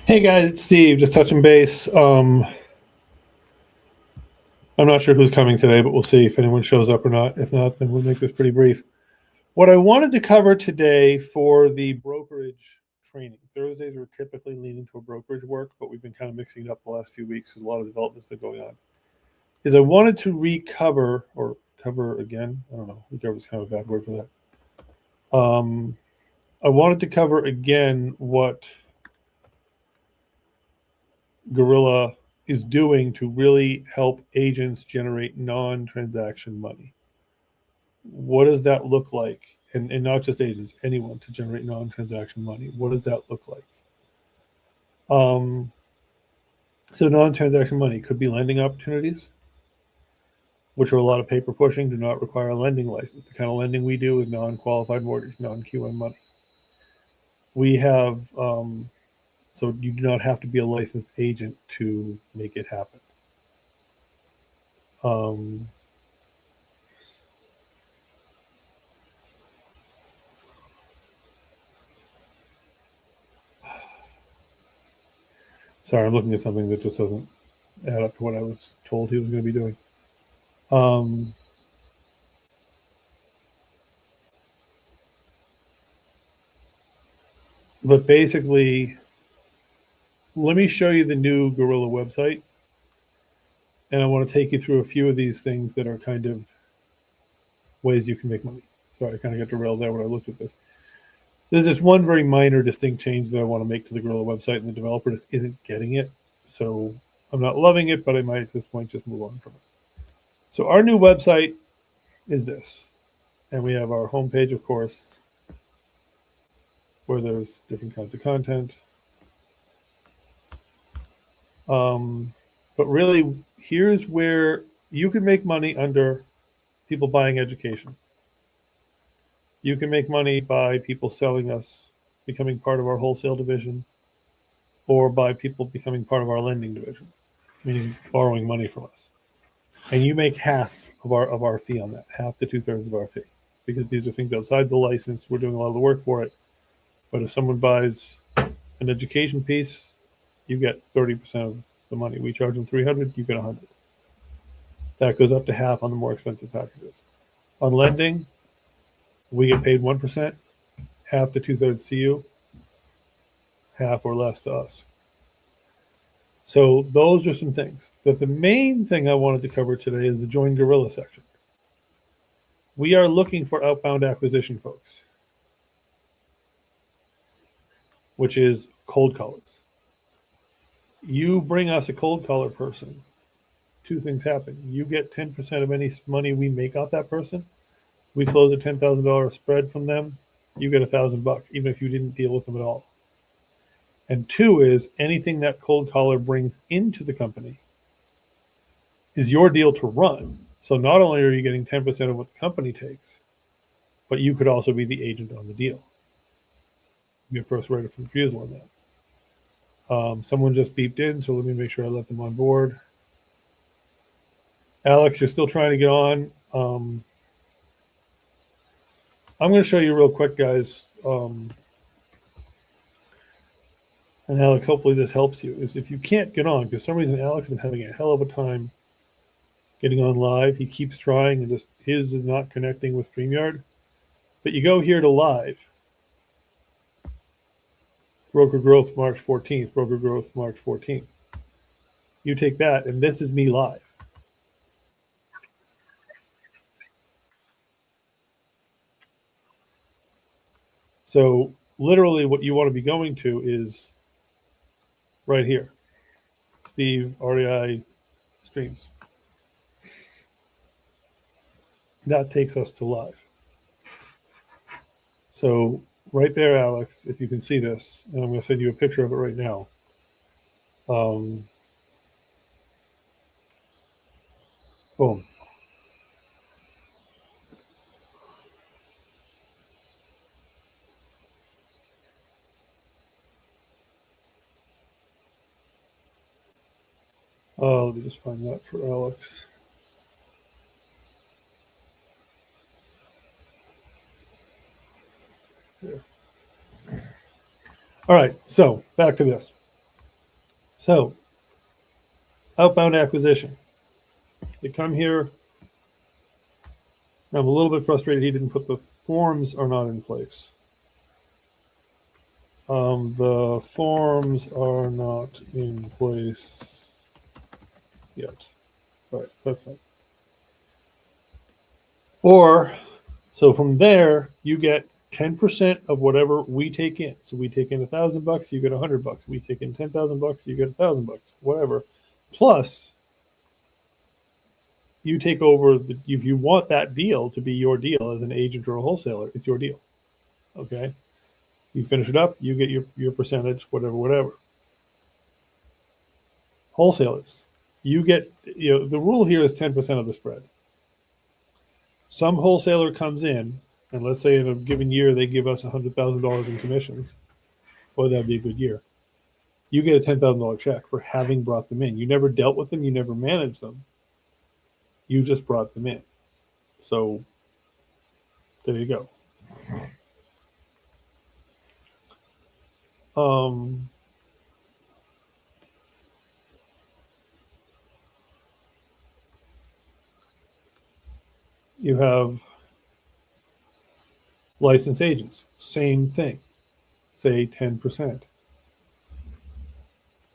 Hey guys, it's Steve. Just touching base. I'm not sure who's coming today, but we'll see if anyone shows up or not. If not, then we'll make this pretty brief. What I wanted to cover today for the brokerage training. Thursdays are typically leaning to a brokerage work, but we've been kind of mixing it up the last few weeks because a lot of development's been going on. Is I wanted to recover or cover again. I don't know. Recover is kind of a bad word for that. I wanted to cover again what Gorilla is doing to really help agents generate non-transaction money. What does that look like? And not just agents, anyone to generate non-transaction money. What does that look like? Um, so non-transaction money could be lending opportunities, which are a lot of paper pushing, do not require a lending license. The kind of lending we do is non-qualified mortgage, non-QM money. We have so you do not have to be a licensed agent to make it happen. Um, Sorry, I'm looking at something that just doesn't add up to what I was told he was going to be doing. Um, but basically, let me show you the new Gorilla website, and I want to take you through a few of these things that are kind of ways you can make money. Sorry, I kind of got derailed there when I looked at this. There's this one very minor, distinct change that I want to make to the Gorilla website, and the developer just isn't getting it. So I'm not loving it, but I might at this point just move on from it. So our new website is this, and we have our homepage, of course, where there's different kinds of content. But really, here's where you can make money under people buying education. You can make money by people selling us, becoming part of our wholesale division, or by people becoming part of our lending division, meaning borrowing money from us. And you make half of our fee on that, half to 2/3 of our fee, because these are things outside the license. We're doing a lot of the work for it. But if someone buys an education piece, you get 30% of the money. We charge them 300, you get 100. That goes up to half on the more expensive packages. On lending, we get paid 1%, half to 2/3 to you, half or less to us. So those are some things. The main thing I wanted to cover today is the Join Gorilla section. We are looking for outbound acquisition folks, which is cold callers. You bring us a cold caller person, two things happen. You get 10% of any money we make off that person. We close a $10,000 spread from them. You get $1,000, even if you didn't deal with them at all. And two is anything that cold caller brings into the company is your deal to run. So not only are you getting 10% of what the company takes, but you could also be the agent on the deal. You get first right of refusal on that. Someone just beeped in, so let me make sure I let them on board. Alex, you're still trying to get on. I'm going to show you real quick, guys. And Alex, hopefully this helps you. Is if you can't get on, because for some reason Alex has been having a hell of a time getting on live. He keeps trying, and just his is not connecting with StreamYard. But you go here to live. Broker Growth March 14th. Broker Growth March 14th. You take that, and this is me live. So literally what you want to be going to is right here. Steve REI streams. That takes us to live. So right there, Alex, if you can see this, and I'm going to send you a picture of it right now. Boom. Let me just find that for Alex. There. All right, so back to this. So, outbound acquisition. They come here. I'm a little bit frustrated he didn't put the forms are not in place. The forms are not in place yet. Right, that's fine. Or, so from there, you get 10% of whatever we take in. So we take in $1,000, you get $100. We take in $10,000, you get $1,000, whatever. Plus, you take over if you want that deal to be your deal as an agent or a wholesaler, it's your deal. Okay. You finish it up, you get your percentage, whatever. Wholesalers, you get, the rule here is 10% of the spread. Some wholesaler comes in, and let's say in a given year they give us $100,000 in commissions. Well, that'd be a good year. You get a $10,000 check for having brought them in. You never dealt with them, you never managed them. You just brought them in. So there you go. You have licensed agents, same thing, say 10%.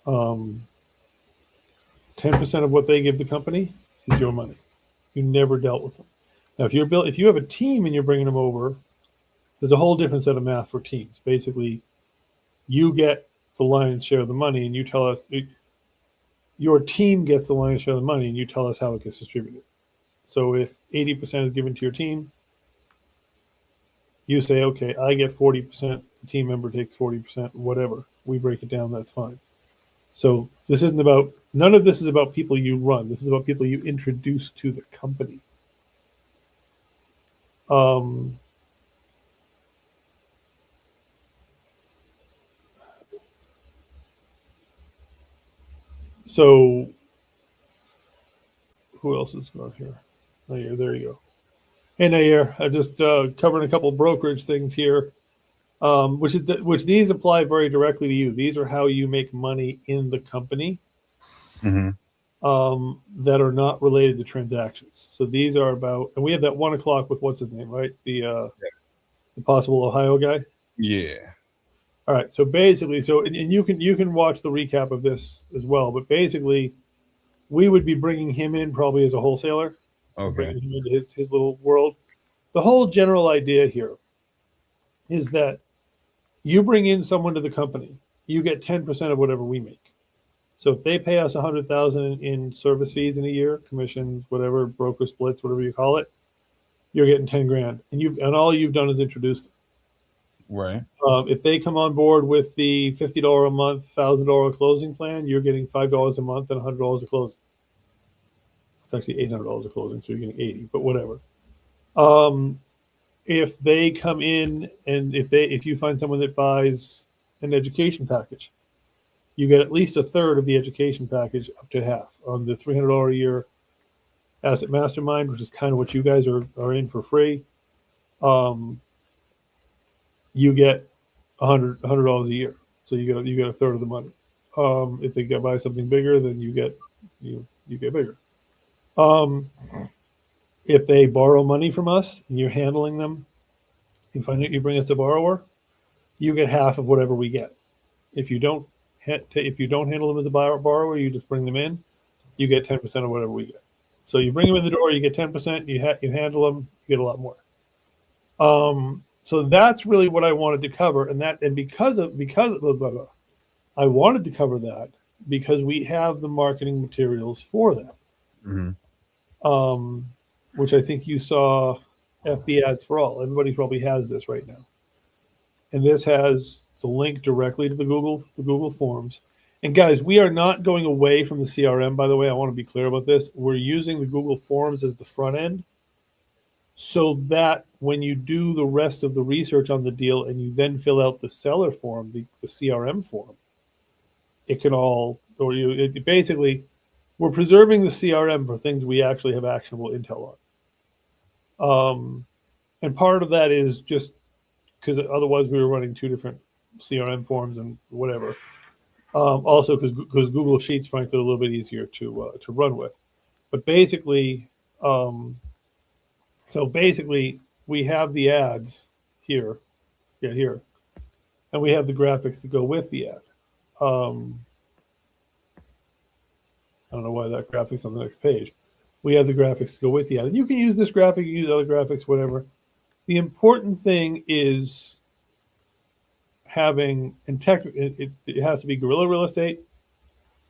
10% of what they give the company is your money. You never dealt with them. Now, if you have a team and you're bringing them over, there's a whole different set of math for teams. Basically, you get the lion's share of the money, and you tell us your team gets the lion's share of the money, and you tell us how it gets distributed. So if 80% is given to your team, you say, okay, I get 40%, the team member takes 40%, whatever. We break it down, that's fine. So none of this is about people you run. This is about people you introduce to the company. So who else is on here? Nair, there you go. Hey, Nair, I just covering a couple brokerage things here, which these apply very directly to you. These are how you make money in the company. Mm-hmm. That are not related to transactions. So these are about, and we have that 1 o'clock with what's his name, right? The possible Ohio guy. Yeah. All right. So basically, and you can watch the recap of this as well. But basically, we would be bringing him in probably as a wholesaler. Okay. Bringing him into his little world. The whole general idea here is that you bring in someone to the company, you get 10% of whatever we make. So if they pay us $100,000 in service fees in a year, commissions, whatever, broker splits, whatever you call it, you're getting 10 grand, and all you've done is introduce them. Right. If they come on board with the $50 a month, $1,000 closing plan, you're getting $5 a month and $100 a closing. It's actually $800 a closing, so you're getting 80, but whatever. If they come in and if you find someone that buys an education package, you get at least a third of the education package up to half on the $300 a year asset mastermind, which is kind of what you guys are in for free. You get $100 a year, so you get a third of the money. If they buy something bigger, then you get bigger. If they borrow money from us and you're handling them, you find out you bring us a borrower, you get half of whatever we get. If you don't handle them as a borrower, you just bring them in, you get 10% of whatever we get. So you bring them in the door, you get 10%. You handle them, you get a lot more. So that's really what I wanted to cover, and because of I wanted to cover that because we have the marketing materials for that. Mm-hmm. Which I think you saw FB Ads for All. Everybody probably has this right now, and this has the link directly to the Google Forms. And guys, we are not going away from the CRM, by the way. I want to be clear about this. We're using the Google Forms as the front end so that when you do the rest of the research on the deal and you then fill out the seller form, the CRM form, it can all, basically, we're preserving the CRM for things we actually have actionable intel on. And part of that is just because otherwise we were running two different CRM forms and whatever. Also, because Google Sheets, frankly, are a little bit easier to run with. But basically, we have the ads here, here, and we have the graphics to go with the ad. I don't know why that graphic's on the next page. We have the graphics to go with the ad. And you can use this graphic, you use other graphics, whatever. The important thing is having, and it has to be guerrilla real estate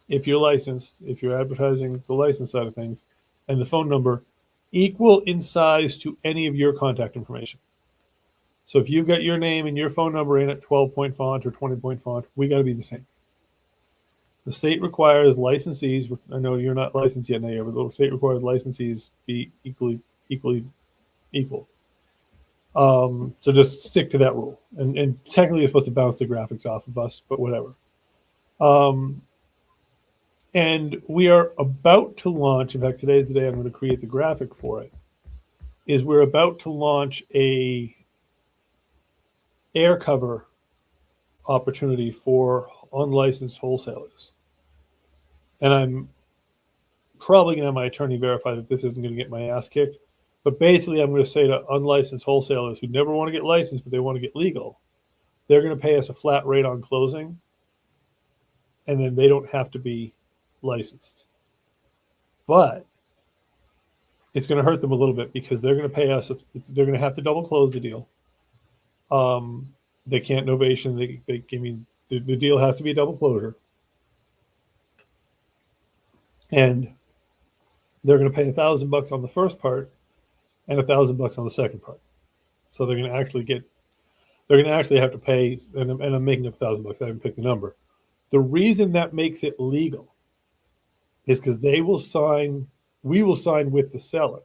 if you're licensed, if you're advertising the license side of things, and the phone number equal in size to any of your contact information. So if you've got your name and your phone number in at 12-point font or 20-point font, we got to be the same. The state requires licensees, I know you're not licensed yet, Nair, but the state requires licensees be equal. So just stick to that rule. And technically you're supposed to bounce the graphics off of us, but whatever. And we are about to launch, in fact, today's the day I'm going to create the graphic for it, is we're about to launch a air cover opportunity for unlicensed wholesalers. And I'm probably going to have my attorney verify that this isn't going to get my ass kicked. But basically, I'm going to say to unlicensed wholesalers who never want to get licensed, but they want to get legal, they're going to pay us a flat rate on closing, and then they don't have to be licensed. But it's going to hurt them a little bit because they're going to pay us, they're going to have to double close the deal. They can't novation. The deal has to be a double closure. And they're going to pay $1,000 on the first part and $1,000 on the second part. So they're going to actually have to pay, and I'm making up $1,000. I haven't picked the number. The reason that makes it legal is because we will sign with the seller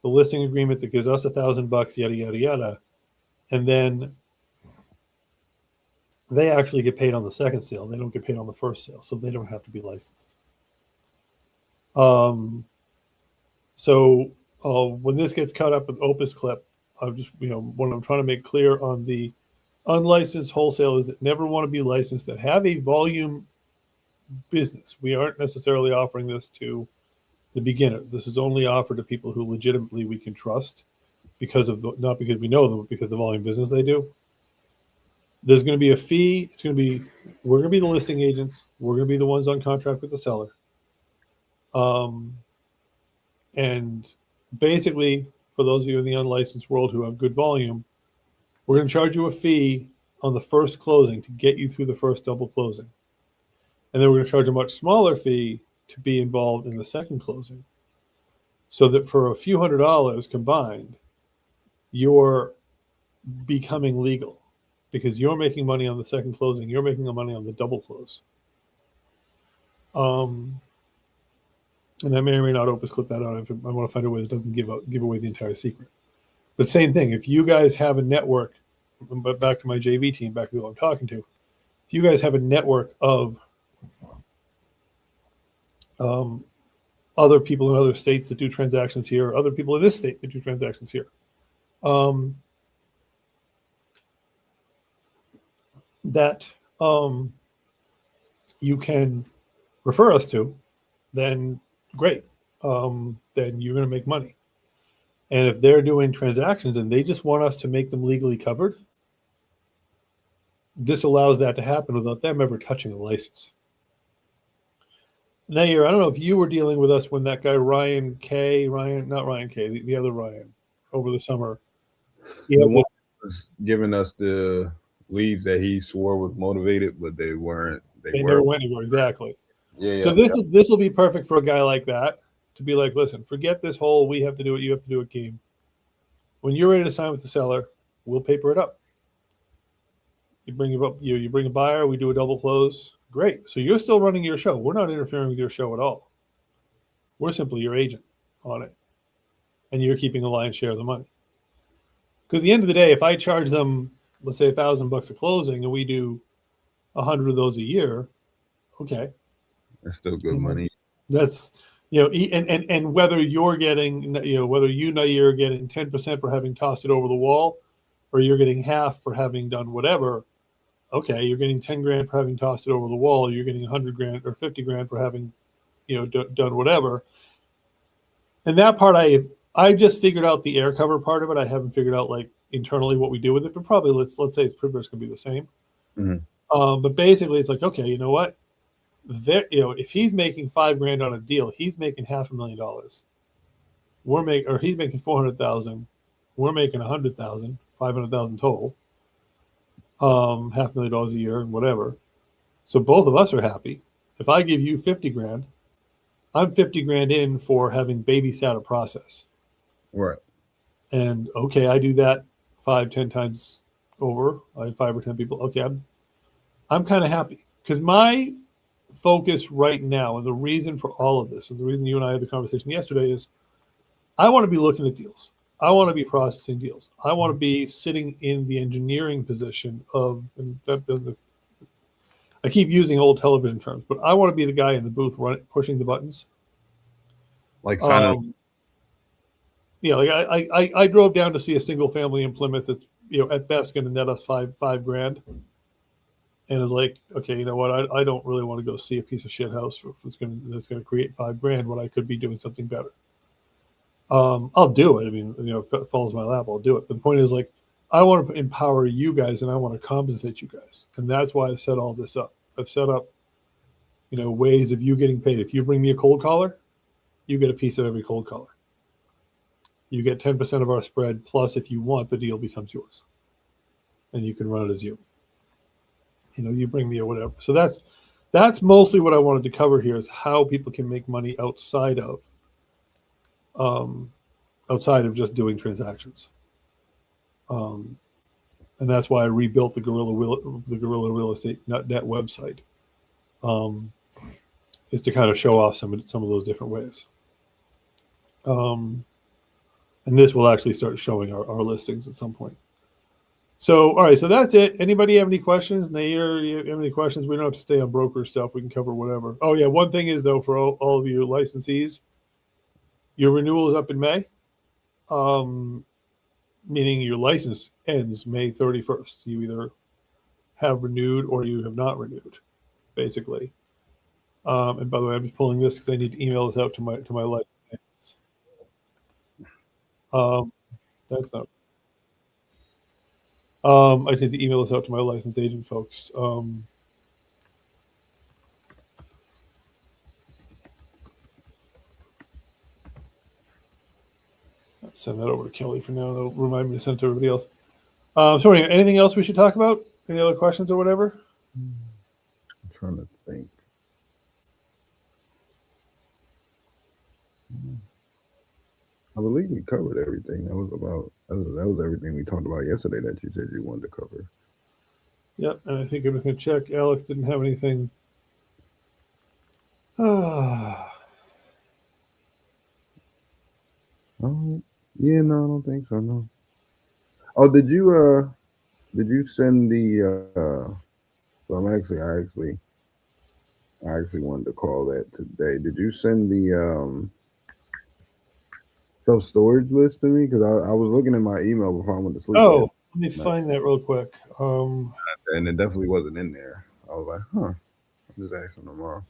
the listing agreement that gives us $1,000, yada, yada, yada. And then they actually get paid on the second sale. They don't get paid on the first sale, so they don't have to be licensed. When this gets cut up with Opus Clip, what I'm trying to make clear on the unlicensed wholesalers that never want to be licensed, that have a volume business. We aren't necessarily offering this to the beginners. This is only offered to people who legitimately we can trust not because we know them, but because of the volume business they do. There's going to be a fee. We're going to be the listing agents. We're going to be the ones on contract with the seller. And basically, for those of you in the unlicensed world who have good volume, we're going to charge you a fee on the first closing to get you through the first double closing. And then we're going to charge a much smaller fee to be involved in the second closing. So that for a few $100s combined, you're becoming legal because you're making money on the second closing. You're making the money on the double close. And I may or may not Opus Clip that out. If I want to find a way that doesn't give away the entire secret. But same thing, if you guys have a network, but back to my JV team, back to who I'm talking to, if you guys have a network of other people in other states that do transactions here, other people in this state that do transactions here, that you can refer us to, then great. Then you're going to make money. And if they're doing transactions and they just want us to make them legally covered, this allows that to happen without them ever touching a license. Nair, I don't know if you were dealing with us when that guy the other Ryan, over the summer. The one was giving us the leads that he swore was motivated, but they weren't. They never went anywhere, exactly. Yeah. So this will be perfect for a guy like that to be like, listen, forget this whole we have to do it, you have to do it game. When you're ready to sign with the seller, we'll paper it up. You bring a buyer, we do a double close. Great. So you're still running your show. We're not interfering with your show at all. We're simply your agent on it. And you're keeping a lion's share of the money. Because at the end of the day, if I charge them, let's say $1,000 a closing, and we do 100 of those a year, okay. That's still good money. That's, and whether you're getting, whether you're getting 10% for having tossed it over the wall, or you're getting half for having done whatever, okay, you're getting 10 grand for having tossed it over the wall. You're getting 100 grand or 50 grand for having, done whatever. And that part, I just figured out the air cover part of it. I haven't figured out like internally what we do with it, but probably let's say it's pretty much going to be the same. But basically, it's like, okay, you know what? If he's making 5 grand on a deal, he's making $500,000. He's making 400,000. We're making 100,000, 500,000 total. $500,000 a year and whatever. So both of us are happy. If I give you 50 grand, I'm 50 grand in for having babysat a process. Right. And okay, I do that 5-10 times over. I have 5 or 10 people. Okay, I'm kind of happy because my focus right now, and the reason for all of this, and the reason you and I had the conversation yesterday is, I want to be looking at deals. I want to be processing deals. I want to be sitting in the engineering position of, and that business. I keep using old television terms, but I want to be the guy in the booth pushing the buttons. Like signing. Yeah, like I drove down to see a single family in Plymouth that's at best going to net us five grand, and it's like, okay, you know what? I don't really want to go see a piece of shit house that's going to create 5 grand when I could be doing something better. I'll do it. I mean, if it falls in my lap, I'll do it. But the point is, like, I want to empower you guys and I want to compensate you guys. And that's why I set all this up. I've set up, ways of you getting paid. If you bring me a cold caller, you get a piece of every cold caller. You get 10% of our spread. Plus, if you want, the deal becomes yours. And you can run it as you. You bring me or whatever. So that's mostly what I wanted to cover here is how people can make money outside of just doing transactions. And that's why I rebuilt the Guerrilla Real Estate.net website, is to kind of show off some of those different ways. And this will actually start showing our listings at some point. So, all right, so that's it. Anybody have any questions? Nair, you have any questions? We don't have to stay on broker stuff. We can cover whatever. Oh, yeah, one thing is, though, for all of you licensees, your renewal is up in May, meaning your license ends May 31st. You either have renewed or you have not renewed, basically. And by the way, I'm just pulling this because I need to email this out to my license. That's not. I just need to email this out to my licensed agent folks. Send that over to Kelly for now. That'll remind me to send it to everybody else. So anyway, anything else we should talk about? Any other questions or whatever? I'm trying to think. I believe we covered everything. That was everything we talked about yesterday that you said you wanted to cover. Yep, and I think I'm just going to check. Alex didn't have anything. Oh, yeah, no, I don't think so. No. Oh, did you send the? Well, I actually wanted to call that today. Did you send the self-storage list to me? Because I was looking at my email before I went to sleep. Oh, let me find that real quick. And it definitely wasn't in there. I was like, huh. I'll just ask him tomorrow.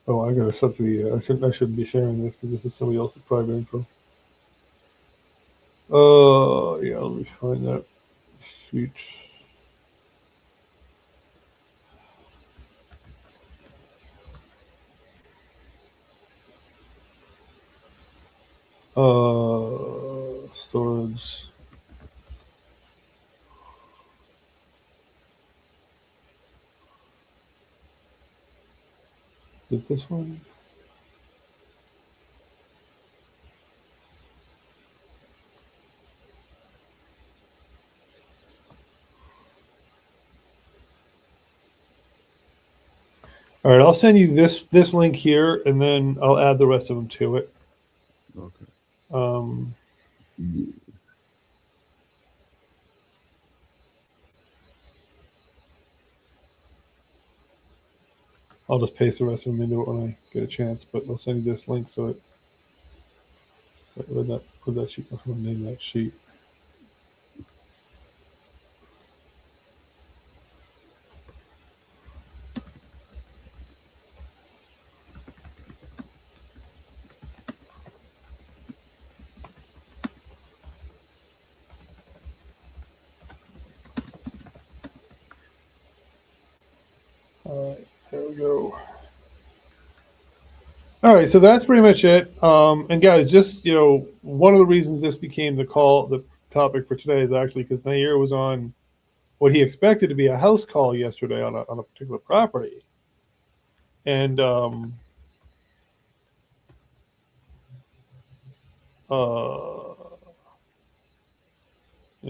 Oh, I gotta set the. I shouldn't be sharing this because this is somebody else's private info. Yeah, let me find that. Sweet. Storage. Is it this one? All right, I'll send you this link here, and then I'll add the rest of them to it. Okay. I'll just paste the rest of them into it when I get a chance, but I'll send you this link so it. Where'd that sheet? I'm going to name that sheet. All right, there we go. All right, so that's pretty much it. And guys, just one of the reasons this became the topic for today is actually because Nair was on what he expected to be a house call yesterday on a particular property, and I don't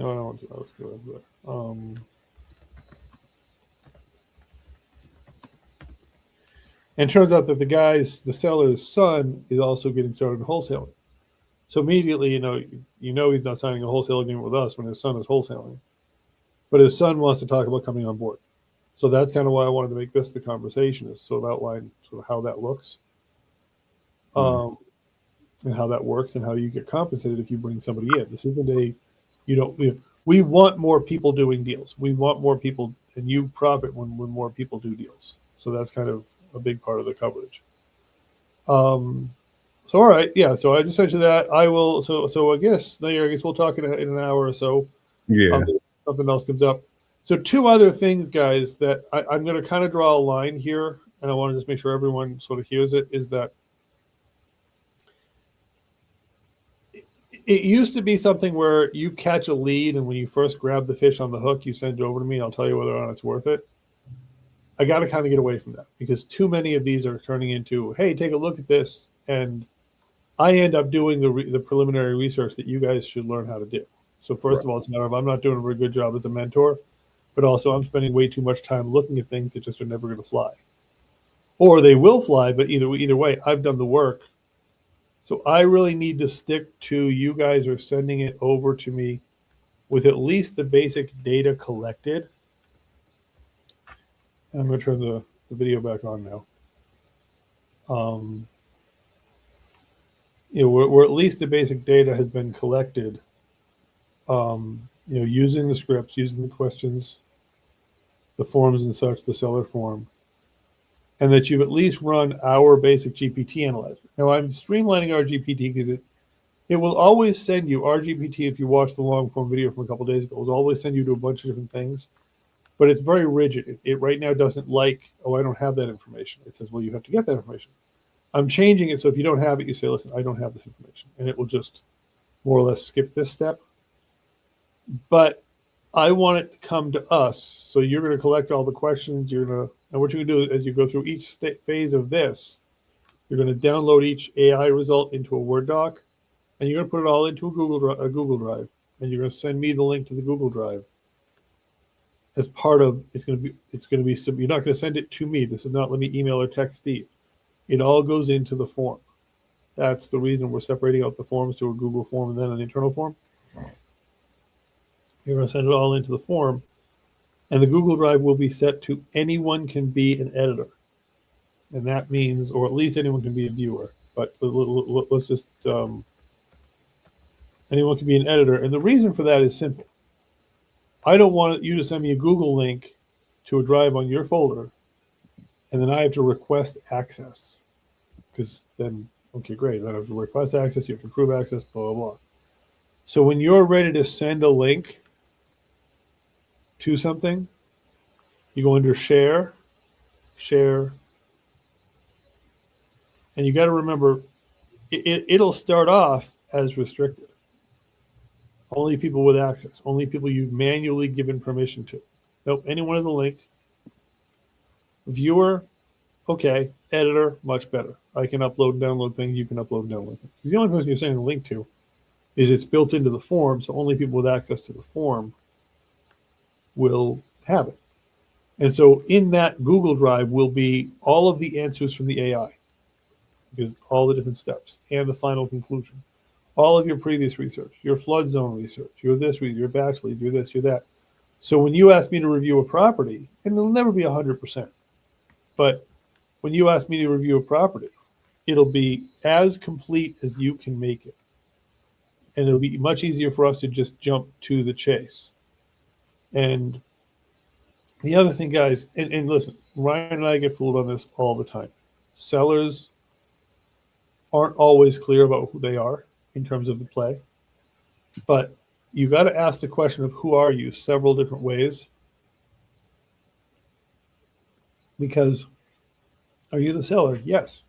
want to. I was good, but and it turns out that the seller's son is also getting started in wholesaling. So immediately, he's not signing a wholesale agreement with us when his son is wholesaling. But his son wants to talk about coming on board. So that's kind of why I wanted to make this the conversation, is sort of outline sort of how that looks, and how that works, and how you get compensated if you bring somebody in. This isn't we want more people doing deals. We want more people, and you profit when more people do deals. So that's kind of a big part of the coverage. So all right, yeah. So I just sent you that. I will. So I guess we'll talk in an hour or so. Yeah. Something else comes up. So two other things, guys, that I'm going to kind of draw a line here, and I want to just make sure everyone sort of hears it. Is that it used to be something where you catch a lead, and when you first grab the fish on the hook, you send it over to me. I'll tell you whether or not it's worth it. I got to kind of get away from that, because too many of these are turning into, hey, take a look at this, and I end up doing the preliminary research that you guys should learn how to do. So first of all, it's a matter of I'm not doing a very good job as a mentor, but also I'm spending way too much time looking at things that just are never going to fly. Or they will fly, but either way, I've done the work. So I really need to stick to you guys are sending it over to me with at least the basic data collected. And I'm going to turn the video back on now. Where at least the basic data has been collected, using the scripts, using the questions, the forms and such, the seller form, and that you've at least run our basic GPT analyzer. Now I'm streamlining our GPT because it will always send you our GPT. If you watch the long form video from a couple days ago, it will always send you to a bunch of different things, but it's very rigid. It right now doesn't like, oh, I don't have that information. It says, well, you have to get that information. I'm changing it so if you don't have it, you say, listen, I don't have this information, and it will just more or less skip this step. But I want it to come to us. So you're going to collect all the questions. And what you're going to do as you go through each phase of this, you're going to download each AI result into a Word doc, and you're going to put it all into a Google Drive, and you're going to send me the link to the Google Drive as part of. It's going to be. You're not going to send it to me. This is not let me email or text Steve. It all goes into the form. That's the reason we're separating out the forms to a Google form and then an internal form. You're going to send it all into the form, and the Google Drive will be set to anyone can be an editor. And that means, or at least anyone can be a viewer, but let's just, anyone can be an editor. And the reason for that is simple. I don't want you to send me a Google link to a drive on your folder, and then I have to request access. Because then, okay, great. I have to request access, you have to approve access, blah, blah, blah. So when you're ready to send a link to something, you go under share, and you got to remember, it'll start off as restricted. Only people with access, only people you've manually given permission to. Nope, anyone with a link. Viewer, okay. Editor, much better. I can upload and download things, you can upload and download things. The only person you're sending a link to is it's built into the form, so only people with access to the form will have it. And so in that Google Drive will be all of the answers from the AI, because all the different steps and the final conclusion, all of your previous research, your flood zone research, your this, your batch leads, your this, your that. So when you ask me to review a property, and it'll never be 100%, but when you ask me to review a property, it'll be as complete as you can make it. And it'll be much easier for us to just jump to the chase. And the other thing, guys, and listen, Ryan and I get fooled on this all the time. Sellers aren't always clear about who they are in terms of the play. But you got to ask the question of who are you several different ways. Because are you the seller? Yes.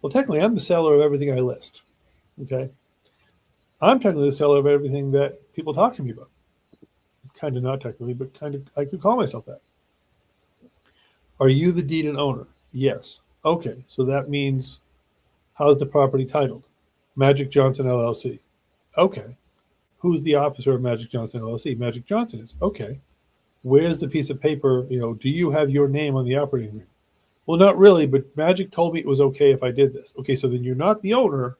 Well, technically, I'm the seller of everything I list. Okay. I'm technically the seller of everything that people talk to me about. Kind of not technically, but kind of, I could call myself that. Are you the deed and owner? Yes. Okay. So that means, how's the property titled? Magic Johnson LLC. Okay. Who's the officer of Magic Johnson LLC? Magic Johnson is. Okay. Where's the piece of paper? Do you have your name on the operating agreement? Well, not really, but Magic told me it was okay if I did this. Okay, so then you're not the owner,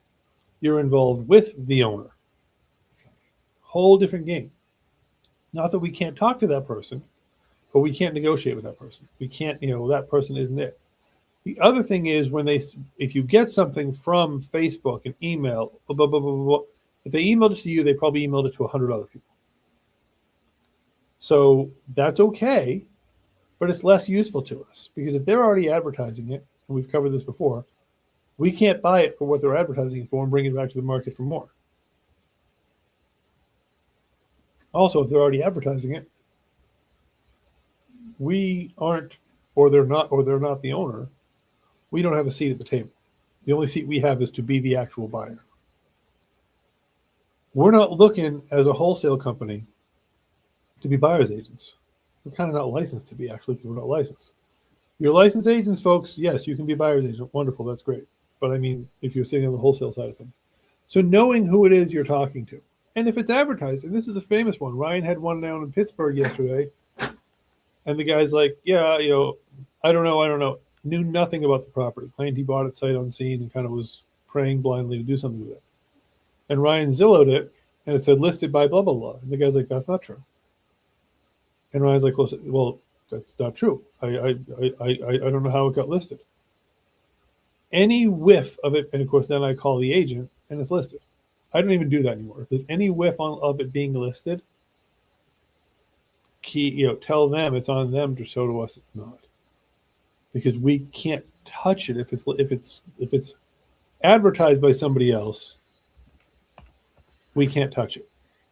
you're involved with the owner. Whole different game. Not that we can't talk to that person, but we can't negotiate with that person. We can't, that person isn't it. The other thing is if you get something from Facebook, an email, blah, blah, blah, blah, blah, if they emailed it to you, they probably emailed it to 100 other people. So that's okay, but it's less useful to us because if they're already advertising it, and we've covered this before, we can't buy it for what they're advertising it for and bring it back to the market for more. Also, if they're already advertising it, we aren't, or they're not the owner, we don't have a seat at the table. The only seat we have is to be the actual buyer. We're not looking as a wholesale company to be buyer's agents. We're kind of not licensed to be, actually, because we're not licensed. Your licensed agents, folks, yes, you can be buyer's agent. Wonderful, that's great. But I mean, if you're sitting on the wholesale side of things. So knowing who it is you're talking to. And if it's advertised, and this is a famous one. Ryan had one down in Pittsburgh yesterday. And the guy's like, yeah, I don't know. Knew nothing about the property. Claimed he bought it sight unseen and kind of was praying blindly to do something with it. And Ryan Zillowed it, and it said listed by blah, blah, blah. And the guy's like, that's not true. And Ryan's like, well, that's not true. I don't know how it got listed. Any whiff of it, and of course, then I call the agent, and it's listed. I don't even do that anymore. If there's any whiff of it being listed, tell them it's on them to show to us it's not, because we can't touch it if it's advertised by somebody else. We can't touch it.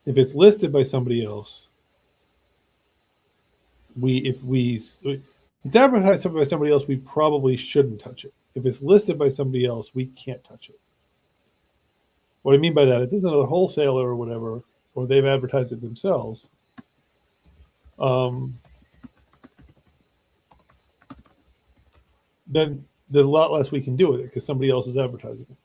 If it's listed by somebody else, if it's advertised by somebody else, we probably shouldn't touch it. If it's listed by somebody else, we can't touch it. What I mean by that, if it's another wholesaler or whatever, or they've advertised it themselves, then there's a lot less we can do with it because somebody else is advertising it.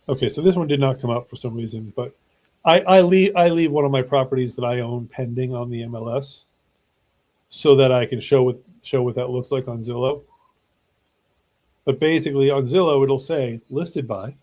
Okay, so this one did not come up for some reason, but I leave one of my properties that I own pending on the MLS so that I can show what that looks like on Zillow. But basically on Zillow, it'll say listed by.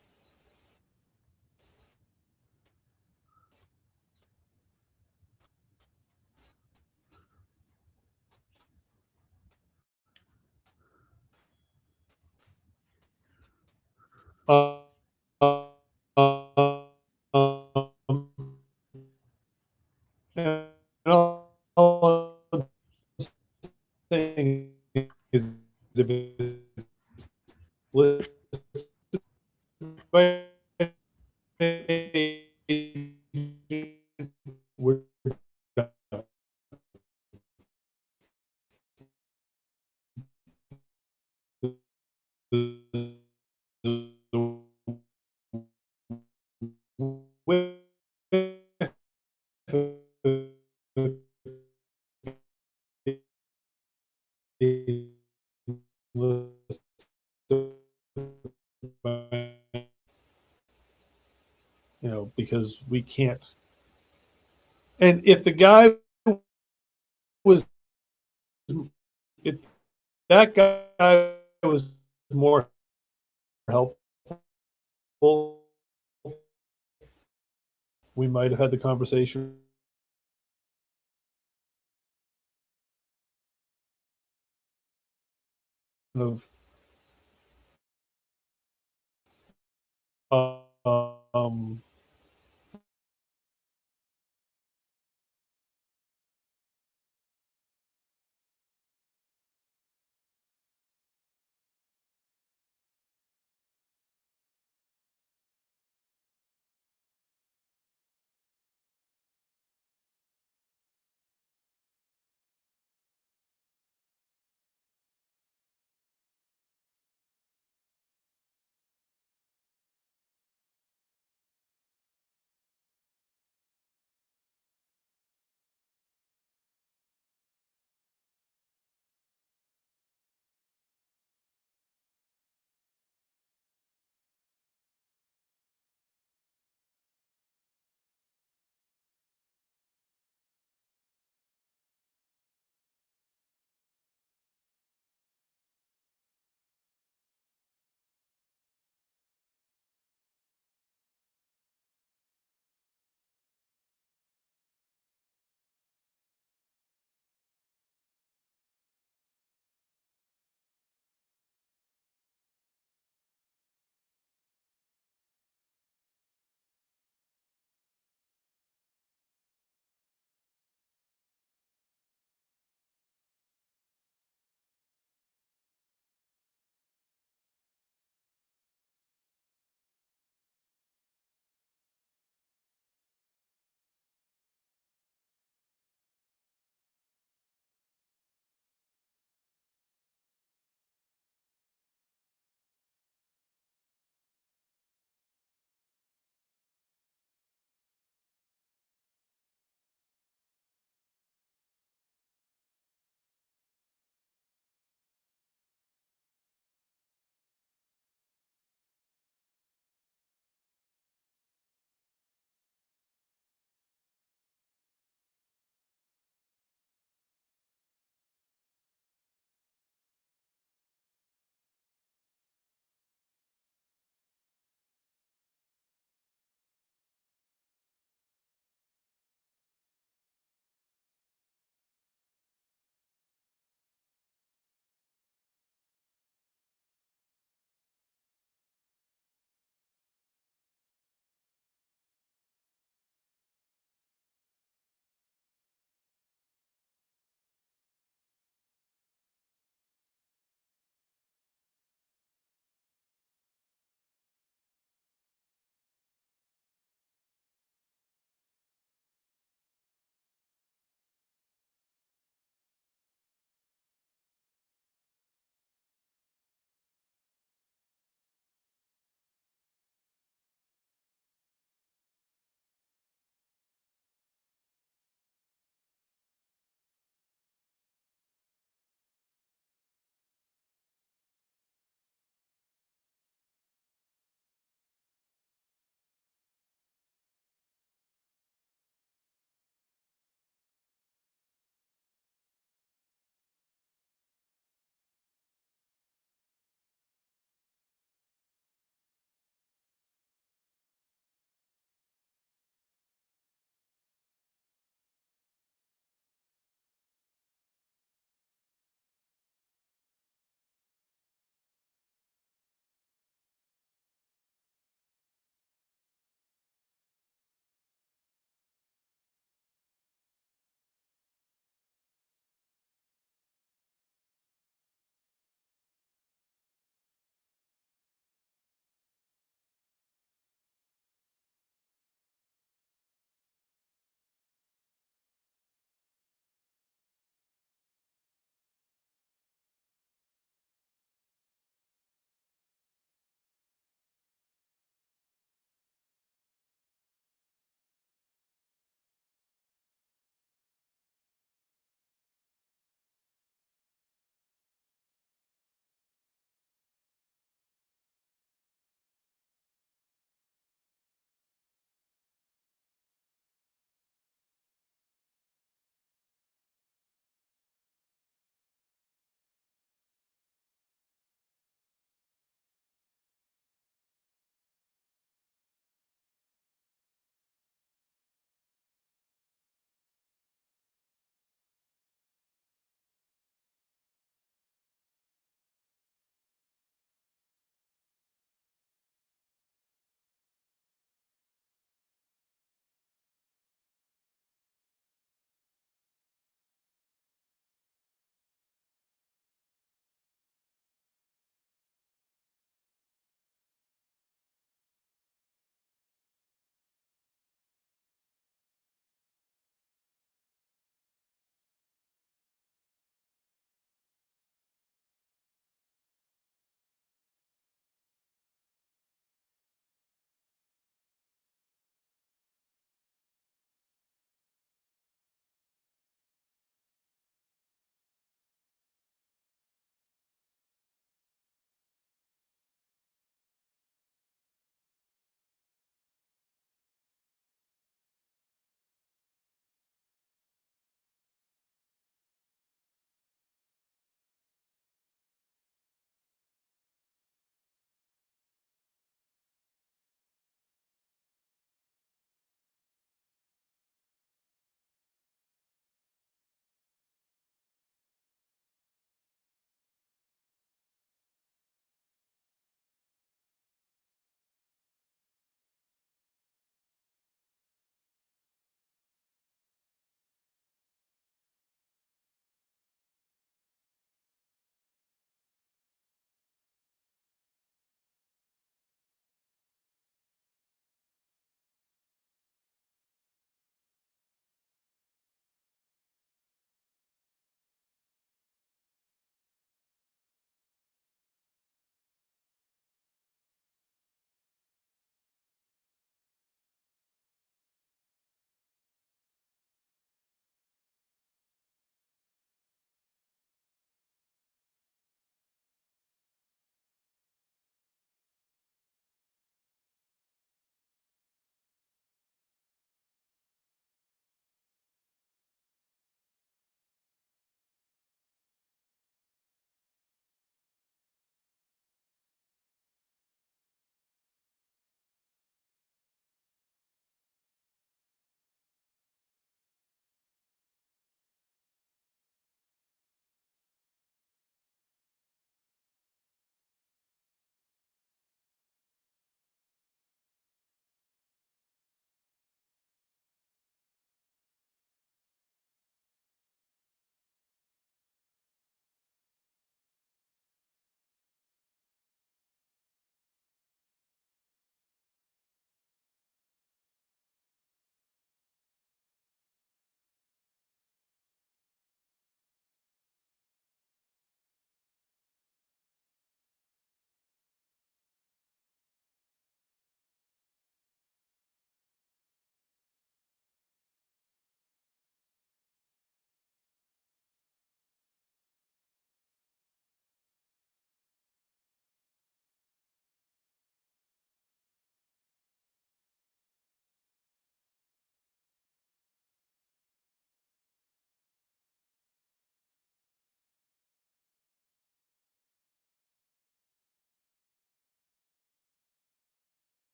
And all I'm saying is if it's listed by we're done. Because we can't. And if the guy was, if that guy was more helpful, we might have had the conversation of um,